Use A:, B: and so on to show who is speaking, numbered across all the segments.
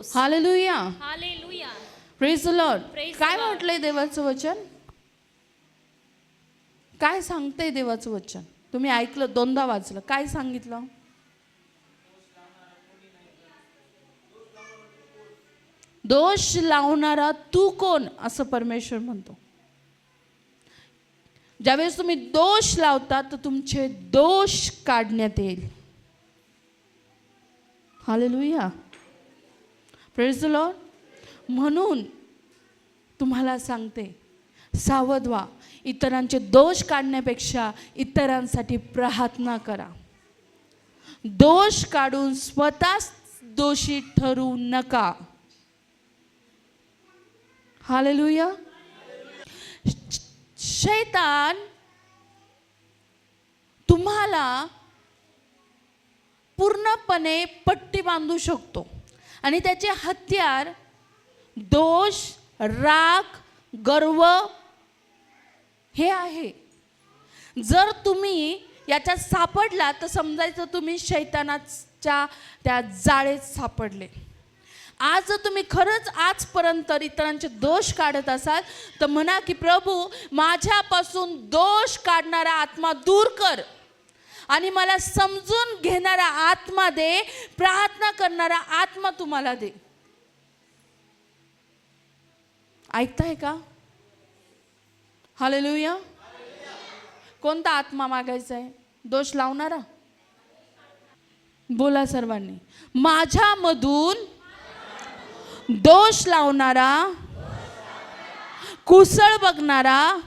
A: Hallelujah.
B: Hallelujah.
A: Praise the Lord.
B: Praise the
A: काय
B: Lord.
A: म्हटलंय देवाचं वचन? काय सांगतंय देवाचं वचन? तुम्ही ऐकलं, दोनदा वाचलं. काय सांगितलं? दोष लावणारा तू कोण, असं परमेश्वर म्हणतो. ज्यावेळेस तुम्ही दोष लावता तर तुमचे दोष काढण्यात येईल. हालेलुया. Praise the Lord. म्हणून तुम्हाला सांगते, सावध व्हा. इतरांचे दोष काढण्यापेक्षा इतरांसाठी प्रार्थना करा. दोष काढून स्वतःच दोषी ठरू नका. हालेलुया. शैतान तुम्हाला पूर्णपणे पट्टी बांधू शकतो आणि त्याचे हत्यार दोष, राग, गर्व हे आहे. जर तुम्ही याच्यात सापडला तर समजायचं तुम्ही शैतानाच्या त्या जाळेत सापडले. आज जर तुम्ही खरंच आजपर्यंत इतरांचे दोष काढत असाल तर म्हणा की प्रभू, माझ्यापासून दोष काढणारा आत्मा दूर कर आणि मला समजून घेणारा आत्मा दे, प्रार्थना करणारा आत्मा तुम्हाला दे. ऐकताय का? हालेलुया. कोणता आत्मा मागायचा आहे? दोष लावणारा? बोला सर्वांनी. माझ्यामधून दोष लावणारा, कुसळ बघणारा,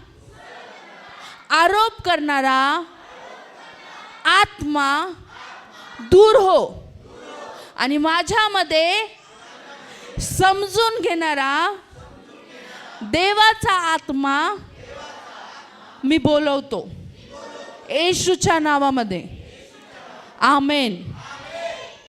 A: आरोप करणारा आत्मा दूर हो आणि माझ्यामध्ये समजून घेणारा देवाचा आत्मा मी बोलवतो येशूच्या नावामध्ये. आमेन.